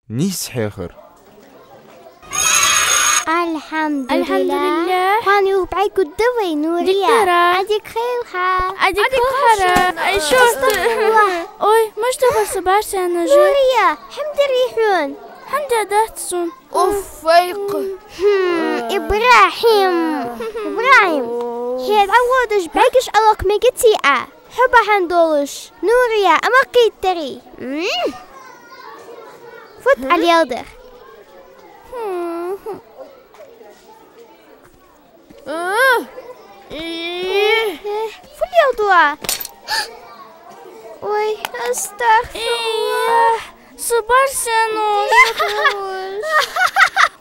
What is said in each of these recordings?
نيس حيخر الحمد لله قام يوبعي قدوي نوريا عديك خيرها أي شوت أوي مش تبغى صباح سنة نوريا حمد ريحون حمد داتسون أوف فيق إبراهيم هي تعودش باقش ألوك ميقتيئة حبا حندولش نوريا أما قيتري فوت على اليودر فوت اليودر وي أستغفر الله صباح سنة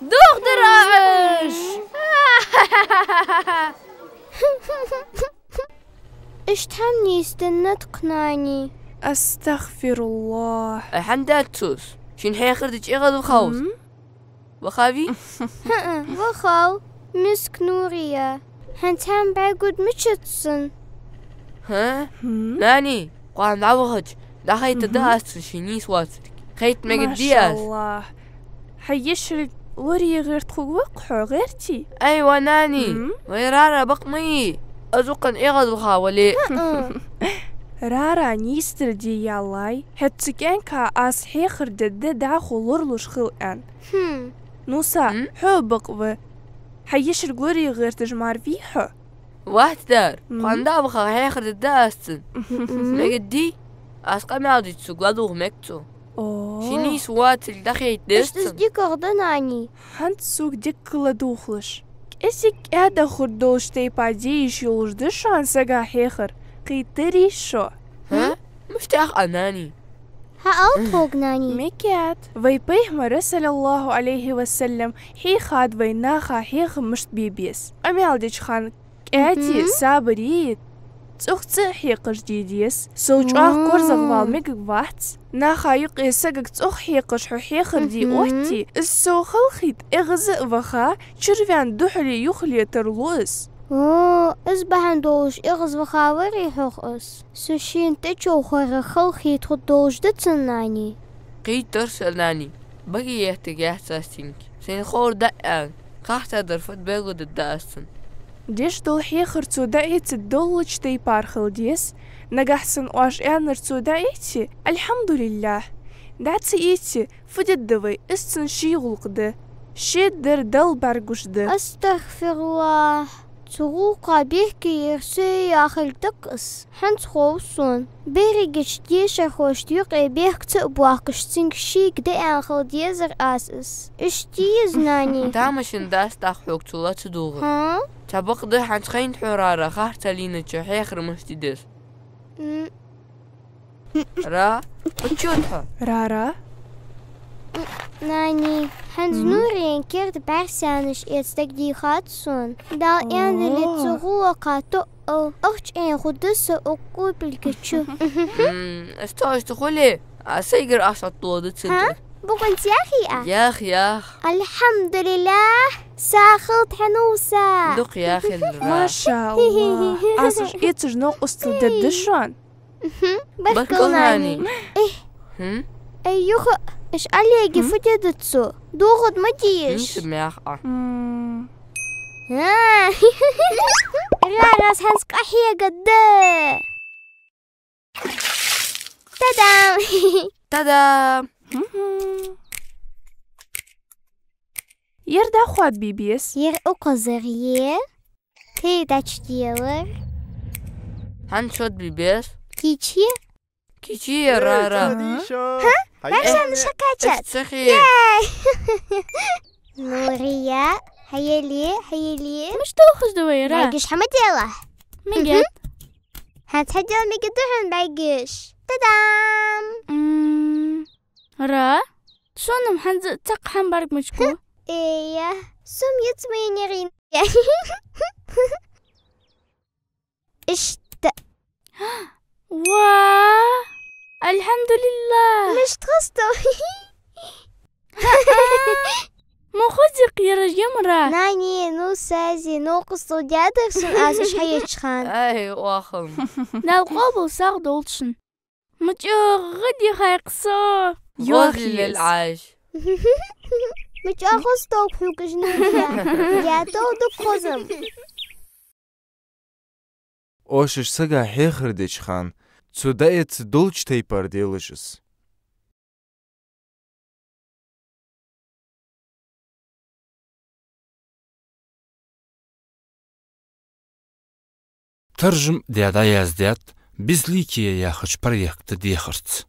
دوغ دراعش إيش تهمني استنى تقنعني أستغفر الله حمداتوس شين حيخردك إغاد وخوص وخافي وخو مسك نوريا هنتهم باقود متشتسن ها ناني قام دعوهج دا خيت داس شيني سواتك خيت ما مقدياس شاء الله حيشرق وري غير توقعه غيرتي أيوة ناني ويرارا بقمي أزوقن إغاد وخاولي رارا نيستر دي يالاي هتسكين كا آس حيخر دد دا خلورلوش خلقان نوسا حبق و حيشرق وري غير تجمار فيحو واحد دار قام دا بخا حيخر داستن مقدي أسقى معدي تسوق لدوغ مكتو شيني سواتك دا خيت إيش داستن تصديق أغضناني هانت سوق ديك لدوخلش إسك هذا خردوش تيبا ديش يولش دشان سقا حيخر قيتري شو ها مفتاح أناني ها فوق ناني ميكات ويبيه مرسل الله عليه وسلم حي خاد ويناخا حيخ مشت بيبيس أميال ديش خان كاتي سابريت تأخت حيقش جديديس سوجاه كورزق والميق واحتس ناخا يقي سقق تأخ حيقش حيخر دي أوتي السو خلخيت إغزق وخا شرفان دحلي يخلي ترلوس إزبهن دوش إغز وخاوري حقس سوشين تجو خور خلخي تخدوش دتسناني قيت ترسل ناني بقي يحتاج إحساسينك سين خور دقان قاحت درفت بيغد الداستن ديش دول حيخر تودعي تدولج تي بارخل ديس نجحسن واش انر تودعيتي الحمد لله دعتي ايتي فدد دوي استن شي غلقده شي در دل برقش ده أستغفر الله تغوقا بيحكي يرسي يا أخي تقص حنت خوصون بيريجش ديشا خوش ديوقي بيحك تقبواقش تنك شيك دي أنخل ديزر أسس إش ديز ناني تامشن داس تاخوك تولا تدوغ ها؟ تبق ده حنت خين حرارة خاح تلينا جو حيخر مستدس را بتشوتها رارا ناني حنت نورين كيرت بارسانش إيتستك دي خاتسون دال إان اللي تغوقا تقو أخش إن خدسة أقوي بالكتشو استوش تخولي أسيقر أشعط طولة ها؟ بقنت يا أخي يا الحمد لله ساخلت حنوسة دوق يا أخي ما شاء الله أسش إيتش نوقس تددشان بكلاني إيه أيوه إيش عليك فجدتسو دوغد ما جيش نسمع راس هنسك أحيا قد تدام يردا خواد بيبيس ير أقزريه تي داتش ديالر هن شد بيبيس كيتشي رارا عشان شكاكات سخي نوريا هيلي مش توخش دويرة باقيش حمد يلا ميجات هتحجل ميقدرن باقيش تدام را شون محنز تق حنبارك مشكو إيه سم يتمين يغين اشت واه الحمد لله مش تخصتو مو خزق يا رجمرة ناني نو سازي نو قصو جادر سن آسش حيش خان أي واخم لا القابل ساق دولشن مجو غدي خيقصو غازي للعاش مش أخص توب حوكش نهجة يا تودك خزم Oşuş sıga heyxirdeç xan, Цудает долч тейпар делышыз. ترجم ديادا يازديات بزليكي يا خش بريكت ديخرت